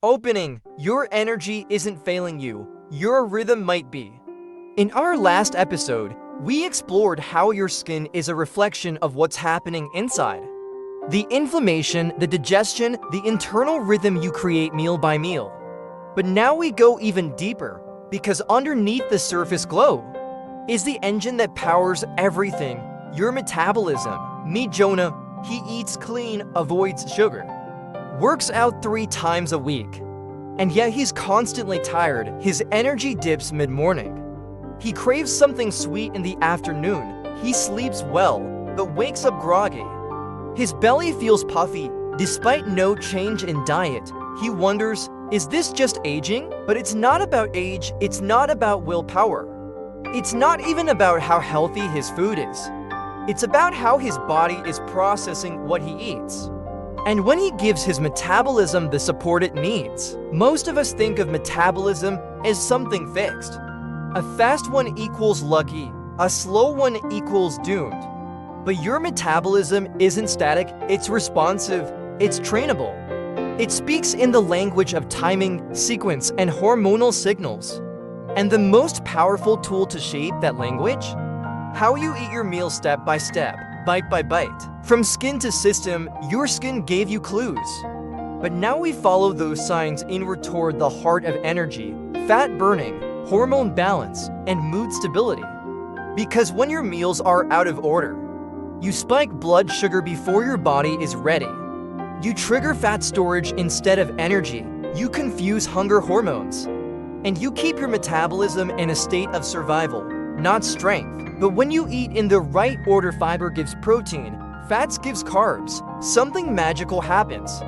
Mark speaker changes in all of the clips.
Speaker 1: Opening, your energy isn't failing you, your rhythm might be. In our last episode, we explored how your skin is a reflection of what's happening inside. The inflammation, the digestion, the internal rhythm you create meal by meal. But now we go even deeper, because underneath the surface glow is the engine that powers everything, your metabolism. Meet Jonah. He eats clean, avoids sugar, works out 3 times a week, and yet he's constantly tired. His energy dips mid-morning. He craves something sweet in the afternoon. He sleeps well, but wakes up groggy. His belly feels puffy, despite no change in diet. He wonders, is this just aging? But it's not about age, it's not about willpower. It's not even about how healthy his food is. It's about how his body is processing what he eats. And when he gives his metabolism the support it needs, most of us think of metabolism as something fixed. A fast one equals lucky, a slow one equals doomed. But your metabolism isn't static, it's responsive, it's trainable. It speaks in the language of timing, sequence, and hormonal signals. And the most powerful tool to shape that language? How you eat your meal step by step, bite by bite. From skin to system, your skin gave you clues. But now we follow those signs inward toward the heart of energy, fat burning, hormone balance, and mood stability. Because when your meals are out of order, you spike blood sugar before your body is ready. You trigger fat storage instead of energy. You confuse hunger hormones. And you keep your metabolism in a state of survival, not strength. But when you eat in the right order, fiber gives protein, fats gives carbs, something magical happens.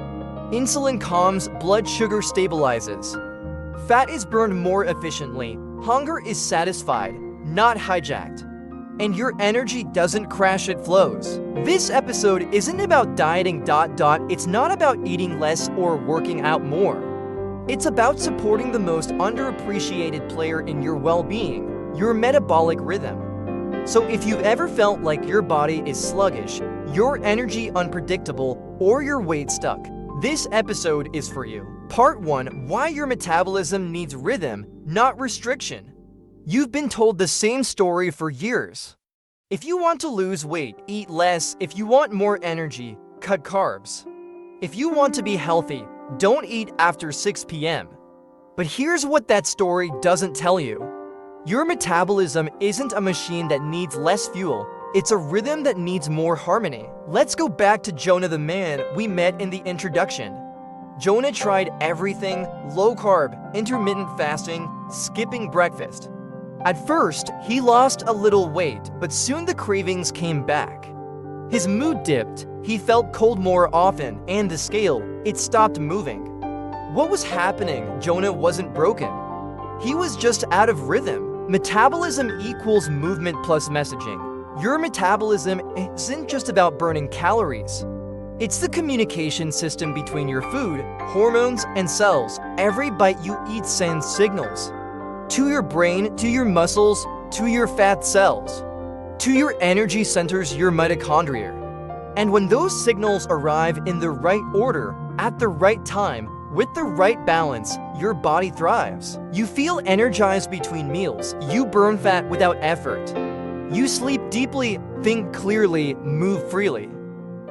Speaker 1: Insulin calms, blood sugar stabilizes. Fat is burned more efficiently. Hunger is satisfied, not hijacked. And your energy doesn't crash, it flows. This episode isn't about dieting. It's not about eating less or working out more. It's about supporting the most underappreciated player in your well-being, your metabolic rhythm. So if you've ever felt like your body is sluggish, your energy unpredictable, or your weight stuck, this episode is for you. Part 1: Why your metabolism needs rhythm, not restriction. You've been told the same story for years. If you want to lose weight, eat less. If you want more energy, cut carbs. If you want to be healthy, don't eat after 6 p.m. But here's what that story doesn't tell you. Your metabolism isn't a machine that needs less fuel. It's a rhythm that needs more harmony. Let's go back to Jonah, the man we met in the introduction. Jonah tried everything: low carb, intermittent fasting, skipping breakfast. At first, he lost a little weight, but soon the cravings came back. His mood dipped, he felt cold more often, and the scale, it stopped moving. What was happening? Jonah wasn't broken. He was just out of rhythm. Metabolism equals movement plus messaging. Your metabolism isn't just about burning calories. It's the communication system between your food, hormones, and cells. Every bite you eat sends signals. To your brain, to your muscles, to your fat cells, to your energy centers, your mitochondria. And when those signals arrive in the right order, at the right time, with the right balance, your body thrives. You feel energized between meals. You burn fat without effort. You sleep deeply, think clearly, move freely.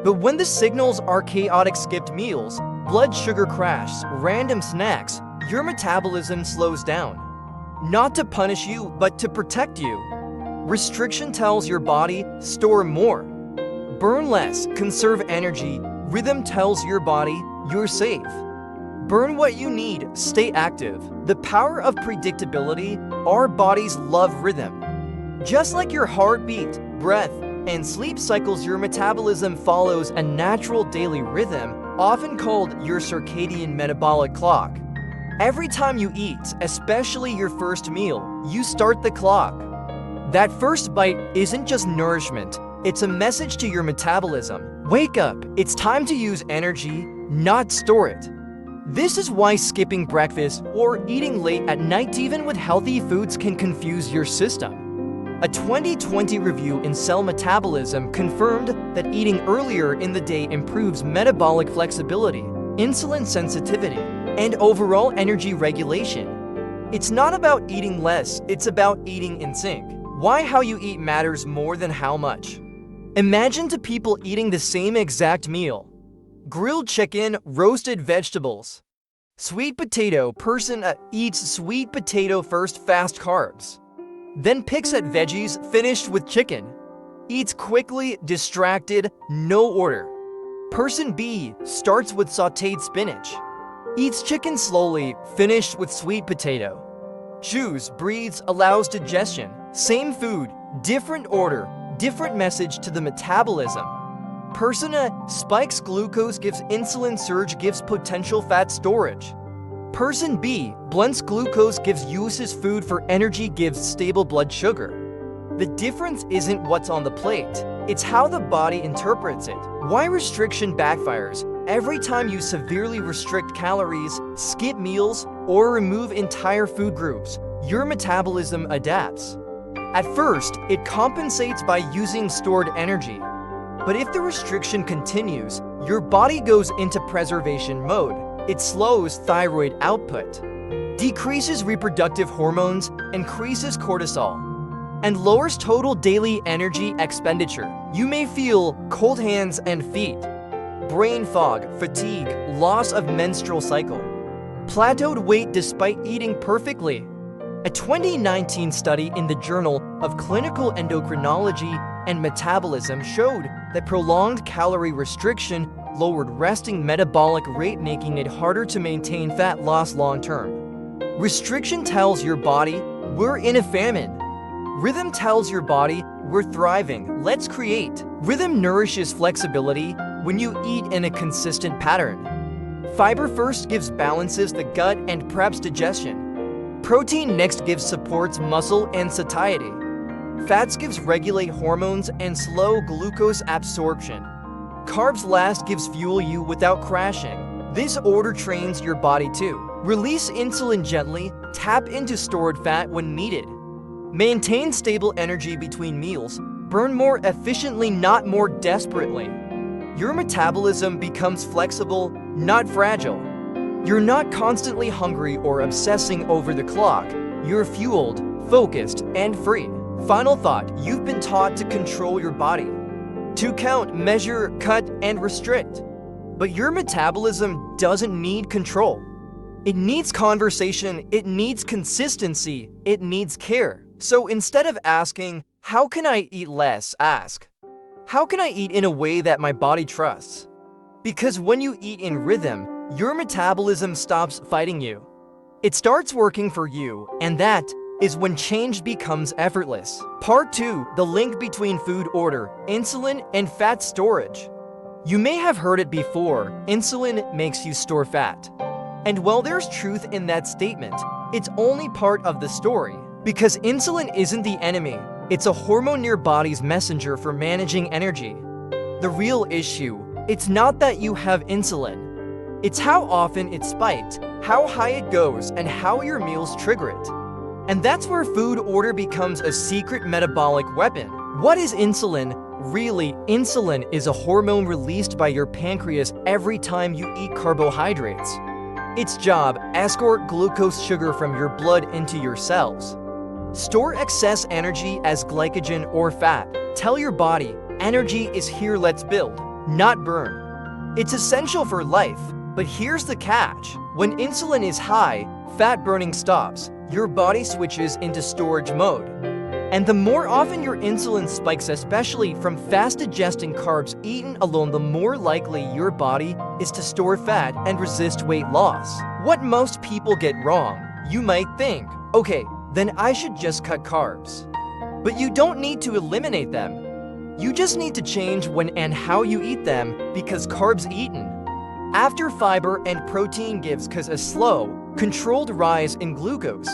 Speaker 1: But when the signals are chaotic, skipped meals, blood sugar crash, random snacks, your metabolism slows down. Not to punish you, but to protect you. Restriction tells your body, store more. Burn less, conserve energy. Rhythm tells your body, you're safe. Burn what you need, stay active. The power of predictability, our bodies love rhythm. Just like your heartbeat, breath, and sleep cycles, your metabolism follows a natural daily rhythm, often called your circadian metabolic clock. Every time you eat, especially your first meal, you start the clock. That first bite isn't just nourishment, it's a message to your metabolism. Wake up, it's time to use energy, not store it. This is why skipping breakfast or eating late at night, even with healthy foods, can confuse your system. A 2020 review in Cell Metabolism confirmed that eating earlier in the day improves metabolic flexibility, insulin sensitivity, and overall energy regulation. It's not about eating less, it's about eating in sync. Why how you eat matters more than how much. Imagine two people eating the same exact meal. Grilled chicken, roasted vegetables. Sweet potato, person eats sweet potato first, fast carbs. Then picks at veggies, finished with chicken. Eats quickly, distracted, no order. Person B starts with sautéed spinach. Eats chicken slowly, finished with sweet potato. Chews, breathes, allows digestion. Same food, different order, different message to the metabolism. Person A spikes glucose, gives insulin surge, gives potential fat storage. Person B blunts glucose, gives uses food for energy, gives stable blood sugar. The difference isn't what's on the plate, it's how the body interprets it. Why restriction backfires. Every time you severely restrict calories, skip meals, or remove entire food groups, your metabolism adapts. At first, it compensates by using stored energy. But if the restriction continues, your body goes into preservation mode. It slows thyroid output, decreases reproductive hormones, increases cortisol, and lowers total daily energy expenditure. You may feel cold hands and feet, brain fog, fatigue, loss of menstrual cycle, plateaued weight despite eating perfectly. A 2019 study in the Journal of Clinical Endocrinology and Metabolism showed that prolonged calorie restriction lowered resting metabolic rate, making it harder to maintain fat loss long term. Restriction tells your body, we're in a famine. Rhythm tells your body, we're thriving, let's create. Rhythm nourishes flexibility when you eat in a consistent pattern. Fiber first gives balances the gut and preps digestion. Protein next gives supports muscle and satiety. Fats gives regulate hormones and slow glucose absorption. Carbs last gives fuel you without crashing. This order trains your body to release insulin gently, tap into stored fat when needed, maintain stable energy between meals, burn more efficiently, not more desperately. Your metabolism becomes flexible, not fragile. You're not constantly hungry or obsessing over the clock. You're fueled, focused, and free. Final thought, you've been taught to control your body, to count, measure, cut, and restrict. But your metabolism doesn't need control. It needs conversation, it needs consistency, it needs care. So instead of asking, how can I eat less, ask, how can I eat in a way that my body trusts? Because when you eat in rhythm, your metabolism stops fighting you. It starts working for you, and that is when change becomes effortless. Part 2, the link between food order, insulin, and fat storage. You may have heard it before, insulin makes you store fat. And while there's truth in that statement, it's only part of the story. Because insulin isn't the enemy, it's a hormone in your body's messenger for managing energy. The real issue, it's not that you have insulin. It's how often it's spiked, how high it goes, and how your meals trigger it. And that's where food order becomes a secret metabolic weapon. What is insulin? Really, insulin is a hormone released by your pancreas every time you eat carbohydrates. Its job, escort glucose sugar from your blood into your cells. Store excess energy as glycogen or fat. Tell your body, energy is here, let's build, not burn. It's essential for life, but here's the catch. When insulin is high, fat burning stops. Your body switches into storage mode. And the more often your insulin spikes, especially from fast-digesting carbs eaten alone, the more likely your body is to store fat and resist weight loss. What most people get wrong, you might think, okay, then I should just cut carbs. But you don't need to eliminate them. You just need to change when and how you eat them, because carbs eaten after fiber and protein gives cause a slow, controlled rise in glucose.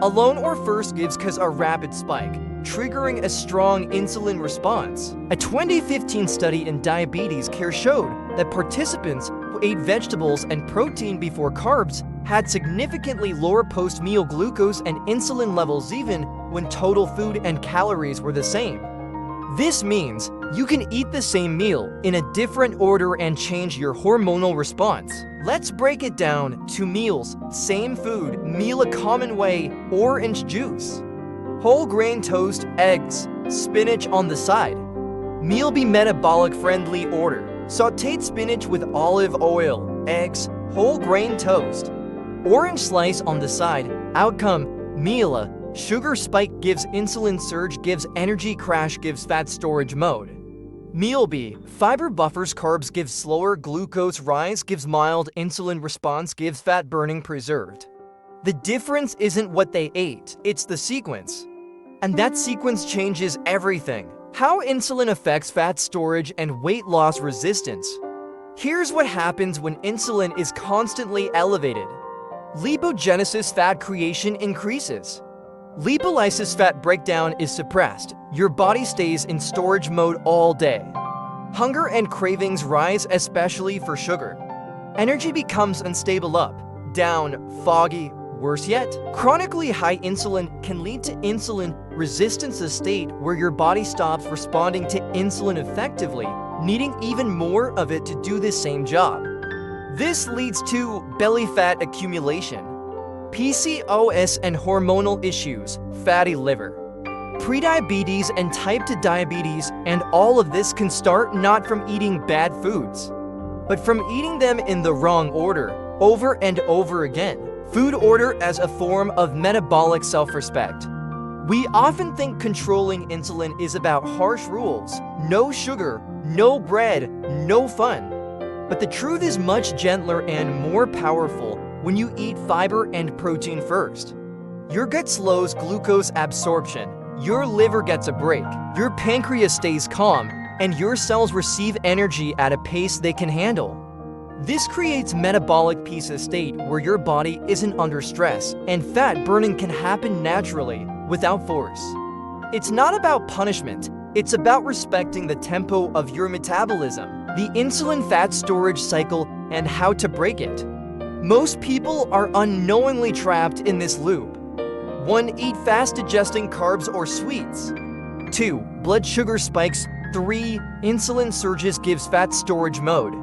Speaker 1: Alone or first gives cause a rapid spike, triggering a strong insulin response. A 2015 study in diabetes care showed that participants who ate vegetables and protein before carbs had significantly lower post-meal glucose and insulin levels even when total food and calories were the same. This means you can eat the same meal in a different order and change your hormonal response. Let's break it down: 2 meals, same food, meal a common way, orange juice. Whole grain toast, eggs, spinach on the side. Meal be metabolic friendly order: sauteed spinach with olive oil, eggs, whole grain toast. Orange slice on the side. Outcome: meal A. Sugar spike gives insulin surge, gives energy crash, gives fat storage mode. Meal B. Fiber buffers carbs, gives slower glucose rise, gives mild insulin response, gives fat burning preserved. The difference isn't what they ate, it's the sequence. And that sequence changes everything. How insulin affects fat storage and weight loss resistance. Here's what happens when insulin is constantly elevated. Lipogenesis, fat creation increases. Lipolysis, fat breakdown is suppressed. Your body stays in storage mode all day. Hunger and cravings rise, especially for sugar. Energy becomes unstable, up, down, foggy. Worse yet, chronically high insulin can lead to insulin resistance, a state where your body stops responding to insulin effectively, needing even more of it to do the same job. This leads to belly fat accumulation, PCOS and hormonal issues, fatty liver, prediabetes and type 2 diabetes, and all of this can start not from eating bad foods, but from eating them in the wrong order, over and over again. Food order as a form of metabolic self-respect. We often think controlling insulin is about harsh rules: no sugar, no bread, no fun. But the truth is much gentler and more powerful when you eat fiber and protein first. Your gut slows glucose absorption, your liver gets a break, your pancreas stays calm, and your cells receive energy at a pace they can handle. This creates metabolic peace, a state where your body isn't under stress and fat burning can happen naturally without force. It's not about punishment, it's about respecting the tempo of your metabolism, the insulin fat storage cycle, and how to break it. Most people are unknowingly trapped in this loop. 1. Eat fast digesting carbs or sweets. 2. Blood sugar spikes. 3. Insulin surges, gives fat storage mode.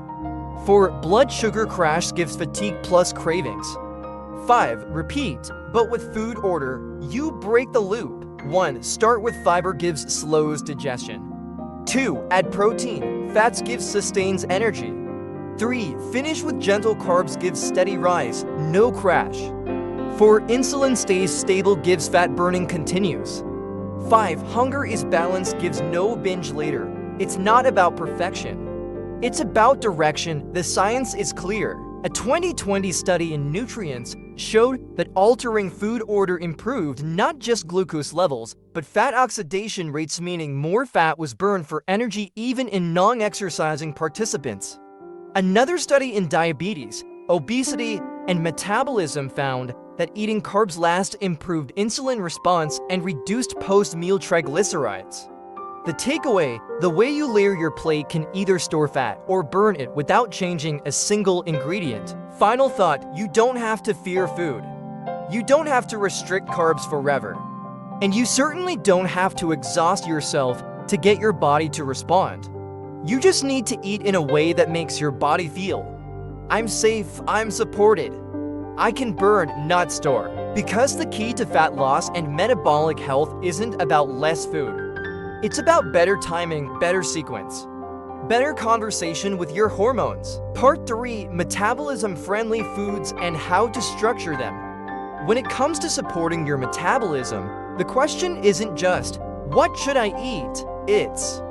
Speaker 1: 4. Blood sugar crash, gives fatigue plus cravings. 5. Repeat, but with food order. You break the loop. 1. Start with fiber, gives slows digestion. 2. Add protein. Fats, gives sustains energy. 3. Finish with gentle carbs, gives steady rise, no crash. 4. Insulin stays stable, gives fat burning continues. 5. Hunger is balanced, gives no binge later. It's not about perfection. It's about direction. The science is clear. A 2020 study in nutrients showed that altering food order improved not just glucose levels, but fat oxidation rates, meaning more fat was burned for energy even in non-exercising participants. Another study in diabetes, obesity, and metabolism found that eating carbs last improved insulin response and reduced post-meal triglycerides. The takeaway: the way you layer your plate can either store fat or burn it without changing a single ingredient. Final thought: you don't have to fear food. You don't have to restrict carbs forever. And you certainly don't have to exhaust yourself to get your body to respond. You just need to eat in a way that makes your body feel, I'm safe, I'm supported. I can burn, not store. Because the key to fat loss and metabolic health isn't about less food. It's about better timing, better sequence, better conversation with your hormones. Part 3: Metabolism-friendly foods and how to structure them. When it comes to supporting your metabolism, the question isn't just, what should I eat? It's,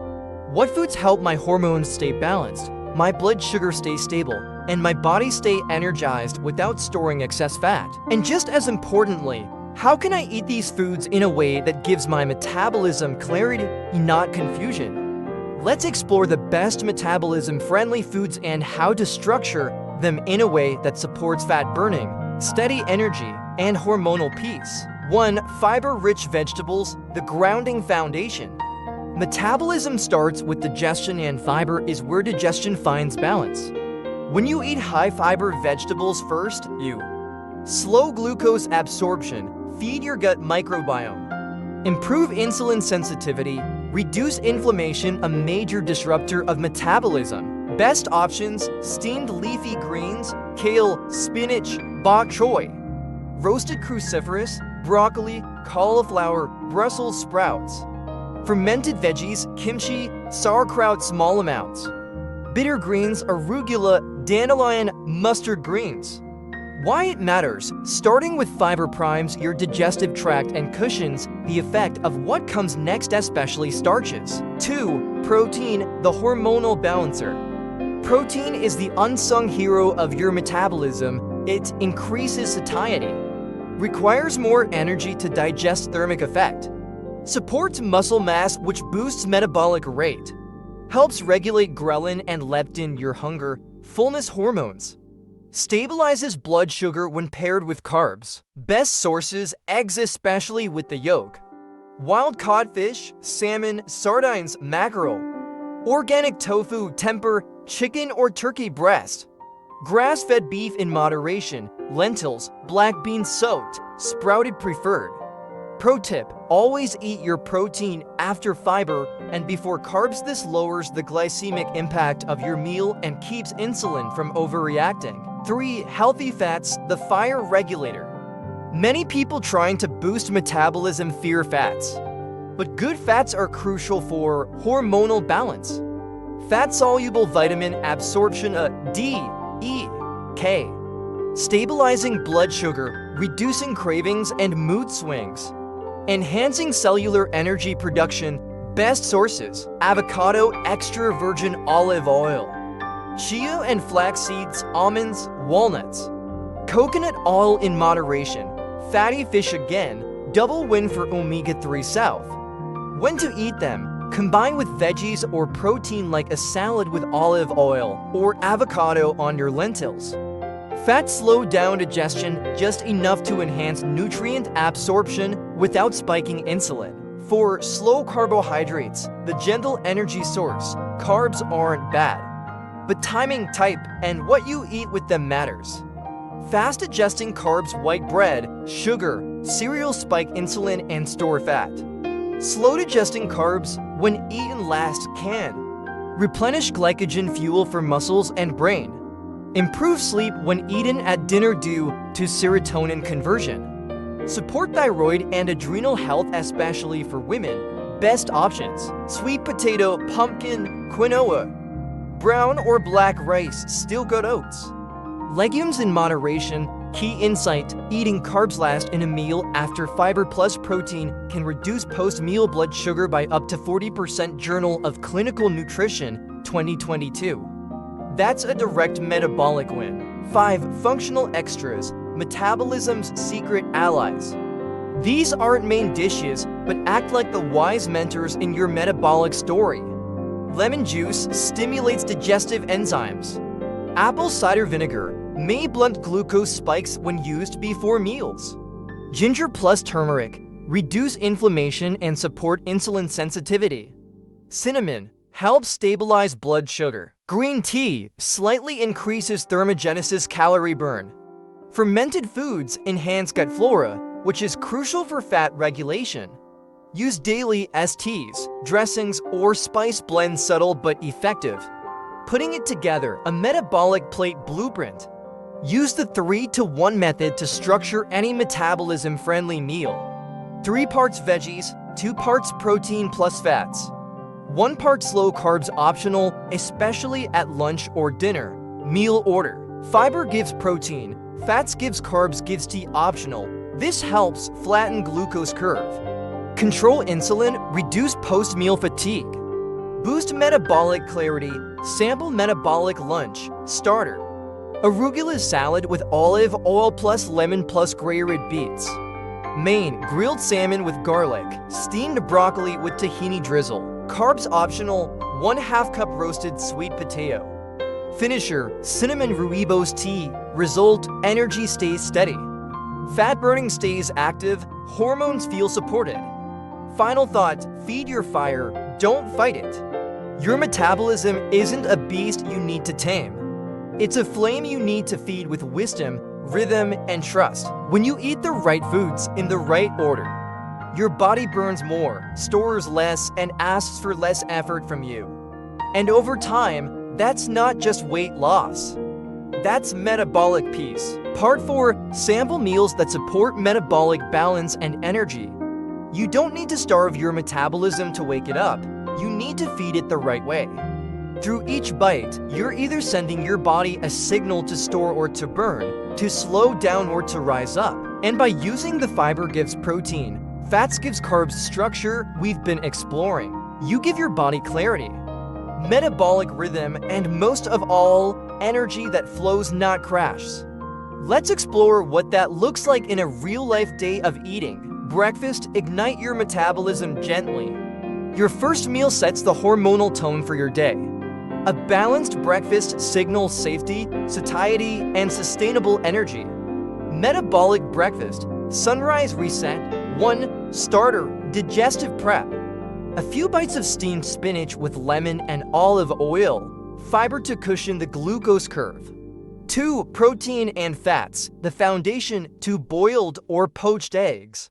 Speaker 1: what foods help my hormones stay balanced, my blood sugar stay stable, and my body stay energized without storing excess fat? And just as importantly, how can I eat these foods in a way that gives my metabolism clarity, not confusion? Let's explore the best metabolism-friendly foods and how to structure them in a way that supports fat burning, steady energy, and hormonal peace. 1. Fiber-rich vegetables, the grounding foundation. Metabolism starts with digestion, and fiber is where digestion finds balance. When you eat high-fiber vegetables first, you slow glucose absorption, feed your gut microbiome, improve insulin sensitivity, Reduce inflammation, a major disruptor of metabolism. Best options: steamed leafy greens, kale, spinach, bok choy. Roasted cruciferous, broccoli, cauliflower, Brussels sprouts. Fermented veggies, kimchi, sauerkraut small amounts. Bitter greens, arugula, dandelion, mustard greens. Why it matters: starting with fiber primes your digestive tract and cushions the effect of what comes next, especially starches. 2. Protein, the hormonal balancer. Protein is the unsung hero of your metabolism. It increases satiety, requires more energy to digest, thermic effect, supports muscle mass which boosts metabolic rate, helps regulate ghrelin and leptin, your hunger, fullness hormones, stabilizes blood sugar when paired with carbs. Best sources: eggs, especially with the yolk, wild caught fish, salmon, sardines, mackerel, organic tofu, tempeh, chicken or turkey breast, grass-fed beef in moderation, lentils, black beans soaked, sprouted preferred. Pro tip: always eat your protein after fiber and before carbs. This lowers the glycemic impact of your meal and keeps insulin from overreacting. 3. Healthy fats, the fire regulator. Many people trying to boost metabolism fear fats, but good fats are crucial for hormonal balance. Fat-soluble vitamin absorption, D, E, K, stabilizing blood sugar, reducing cravings and mood swings, enhancing cellular energy production. Best sources: avocado, extra virgin olive oil, chia and flax seeds, almonds, walnuts, coconut oil in moderation, fatty fish again, double win for omega-3 south. When to eat them: combine with veggies or protein like a salad with olive oil or avocado on your lentils. Fats slow down digestion just enough to enhance nutrient absorption without spiking insulin. 4. Slow carbohydrates, the gentle energy source. Carbs aren't bad, but timing, type, and what you eat with them matters. Fast digesting carbs, white bread, sugar, cereal spike insulin and store fat. Slow digesting carbs, when eaten last, can replenish glycogen, fuel for muscles and brain. Improve sleep when eaten at dinner due to serotonin conversion. Support thyroid and adrenal health, especially for women. Best options: sweet potato, pumpkin, quinoa, brown or black rice, still good oats. Legumes in moderation. Key insight: eating carbs last in a meal after fiber plus protein can reduce post-meal blood sugar by up to 40%. Journal of Clinical Nutrition, 2022. That's a direct metabolic win. 5. Functional extras, metabolism's secret allies. These aren't main dishes, but act like the wise mentors in your metabolic story. Lemon juice stimulates digestive enzymes. Apple cider vinegar may blunt glucose spikes when used before meals. Ginger plus turmeric reduce inflammation and support insulin sensitivity. Cinnamon helps stabilize blood sugar. Green tea slightly increases thermogenesis, calorie burn. Fermented foods enhance gut flora, which is crucial for fat regulation. Use daily as teas, dressings, or spice blends, subtle but effective. Putting it together, a metabolic plate blueprint. Use the 3-to-1 method to structure any metabolism-friendly meal. 3 parts veggies, 2 parts protein plus fats. 1 part slow carbs optional, especially at lunch or dinner. Meal order: fiber gives protein, fats gives carbs, gives tea optional. This helps flatten glucose curve. Control insulin, reduce post-meal fatigue. Boost metabolic clarity, sample metabolic lunch, starter. Arugula salad with olive oil plus lemon plus gray red beets. Main: grilled salmon with garlic, steamed broccoli with tahini drizzle. Carbs optional, 1/2 cup roasted sweet potato. Finisher: cinnamon rooibos tea. Result: energy stays steady. Fat burning stays active, hormones feel supported. Final thought: feed your fire, don't fight it. Your metabolism isn't a beast you need to tame. It's a flame you need to feed with wisdom, rhythm, and trust. When you eat the right foods in the right order, Your body burns more, stores less, and asks for less effort from you. And over time, that's not just weight loss. That's metabolic peace. Part 4. Sample meals that support metabolic balance and energy. You don't need to starve your metabolism to wake it up. You need to feed it the right way. Through each bite, you're either sending your body a signal to store or to burn, to slow down or to rise up. And by using the fiber gives protein, fats gives carbs structure we've been exploring. You give your body clarity, metabolic rhythm, and most of all, energy that flows, not crashes. Let's explore what that looks like in a real-life day of eating. Breakfast, ignite your metabolism gently. Your first meal sets the hormonal tone for your day. A balanced breakfast signals safety, satiety, and sustainable energy. Metabolic breakfast, sunrise reset. 1. Starter, digestive prep. A few bites of steamed spinach with lemon and olive oil. Fiber to cushion the glucose curve. 2. Protein and fats, the foundation to boiled or poached eggs.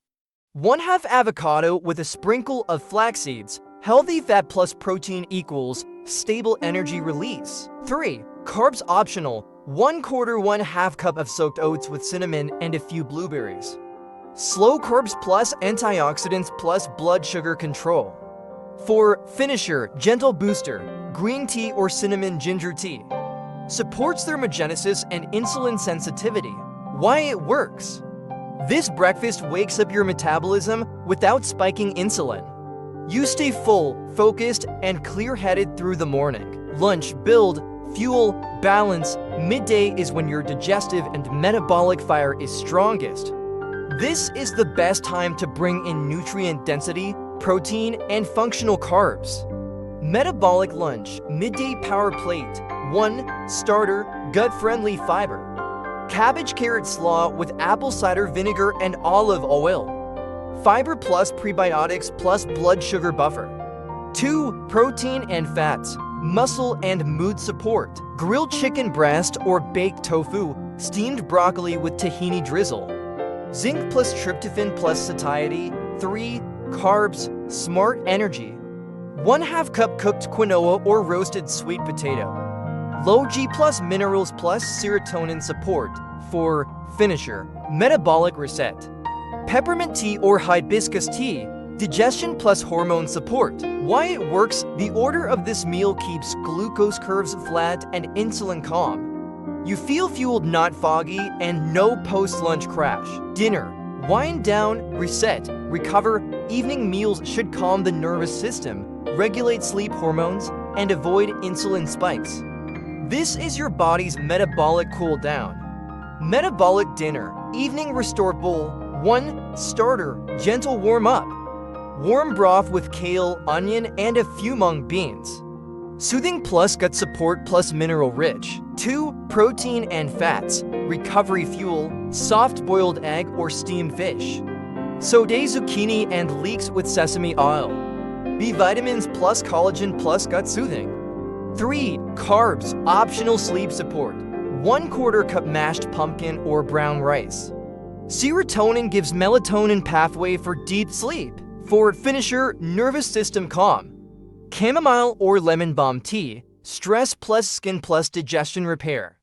Speaker 1: 1/2 avocado with a sprinkle of flax seeds. Healthy fat plus protein equals stable energy release. 3. Carbs optional. 1/4 cup of soaked oats with cinnamon and a few blueberries. Slow carbs plus antioxidants plus blood sugar control. 4. Finisher, gentle booster. Green tea or cinnamon ginger tea. Supports thermogenesis and insulin sensitivity. Why it works. This breakfast wakes up your metabolism without spiking insulin. You stay full, focused, and clear-headed through the morning. Lunch, build, fuel, balance. Midday is when your digestive and metabolic fire is strongest. This is the best time to bring in nutrient density, protein, and functional carbs. Metabolic lunch, midday power plate. 1. Starter, gut-friendly fiber. Cabbage carrot slaw with apple cider vinegar and olive oil. Fiber plus prebiotics plus blood sugar buffer. 2. Protein and fats, muscle and mood support. Grilled chicken breast or baked tofu, steamed broccoli with tahini drizzle. Zinc plus tryptophan plus satiety. 3. Carbs, smart energy. 1/2 cup cooked quinoa or roasted sweet potato. Low G plus minerals plus serotonin support. 4. Finisher, metabolic reset. Peppermint tea or hibiscus tea, digestion plus hormone support. Why it works. The order of this meal keeps glucose curves flat and insulin calm. You feel fueled, not foggy, and no post-lunch crash. Dinner, wind down, reset, recover. Evening meals should calm the nervous system, regulate sleep hormones, and avoid insulin spikes. This is your body's metabolic cool down. Metabolic dinner, evening restore bowl. 1. Starter, gentle warm up. Warm broth with kale, onion, and a few mung beans. Soothing plus gut support plus mineral rich. 2. Protein and fats, recovery fuel, soft boiled egg or steamed fish. Sauté zucchini and leeks with sesame oil. B vitamins plus collagen plus gut soothing. 3. Carbs, optional sleep support. 1/4 cup mashed pumpkin or brown rice. Serotonin gives melatonin pathway for deep sleep. 4. Finisher, nervous system calm. Chamomile or lemon balm tea, stress plus skin plus digestion repair.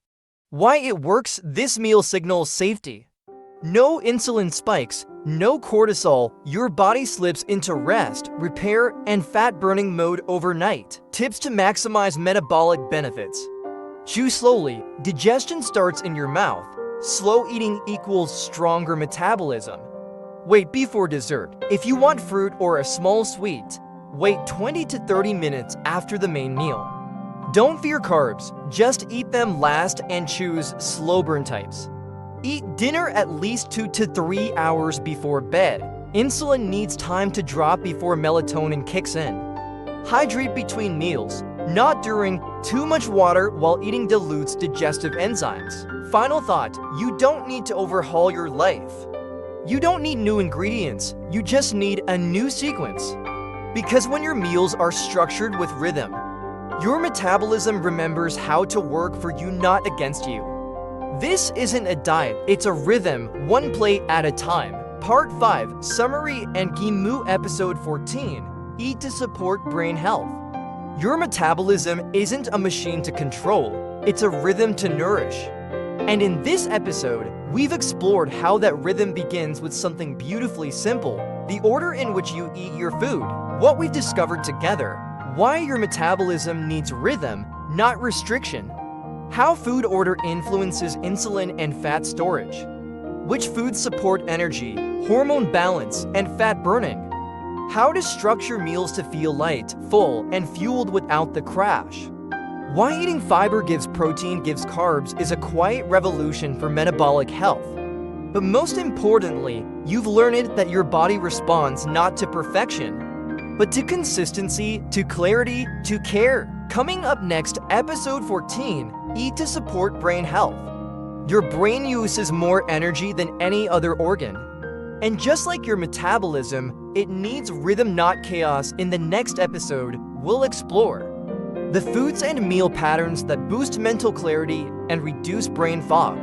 Speaker 1: Why it works. This meal signals safety. No insulin spikes, no cortisol. Your body slips into rest, repair, and fat-burning mode overnight. Tips to maximize metabolic benefits. Chew slowly. Digestion starts in your mouth. Slow eating equals stronger metabolism. Wait before dessert. If you want fruit or a small sweet, wait 20 to 30 minutes after the main meal. Don't fear carbs, just eat them last and choose slow burn types. Eat dinner at least 2 to 3 hours before bed. Insulin needs time to drop before melatonin kicks in. Hydrate between meals, not during. Too much water while eating dilutes digestive enzymes. Final thought, you don't need to overhaul your life. You don't need new ingredients, you just need a new sequence. Because when your meals are structured with rhythm, your metabolism remembers how to work for you, not against you. This isn't a diet, it's a rhythm, one plate at a time. Part 5, Summary and Gimu Episode 14, Eat to Support Brain Health. Your metabolism isn't a machine to control, it's a rhythm to nourish. And in this episode, we've explored how that rhythm begins with something beautifully simple, the order in which you eat your food, what we've discovered together, why your metabolism needs rhythm, not restriction, how food order influences insulin and fat storage, which foods support energy, hormone balance, and fat burning, how to structure meals to feel light, full, and fueled without the crash, why eating fiber gives protein gives carbs is a quiet revolution for metabolic health. But most importantly, you've learned that your body responds not to perfection, but to consistency, to clarity, to care. Coming up next, episode 14, Eat to Support Brain Health. Your brain uses more energy than any other organ. And just like your metabolism, it needs rhythm, not chaos. In the next episode, we'll explore the foods and meal patterns that boost mental clarity and reduce brain fog.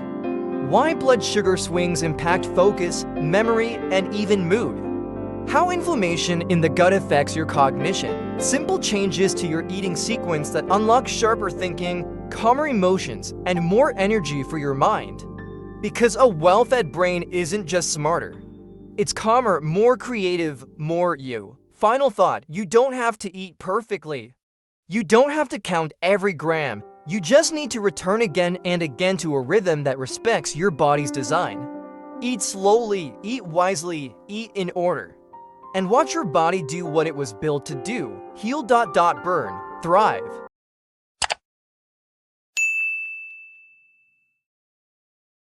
Speaker 1: Why blood sugar swings impact focus, memory, and even mood. How inflammation in the gut affects your cognition. Simple changes to your eating sequence that unlock sharper thinking, calmer emotions, and more energy for your mind. Because a well-fed brain isn't just smarter. It's calmer, more creative, more you. Final thought, you don't have to eat perfectly. You don't have to count every gram. You just need to return again and again to a rhythm that respects your body's design. Eat slowly, eat wisely, eat in order. And watch your body do what it was built to do. Heal. Burn. Thrive.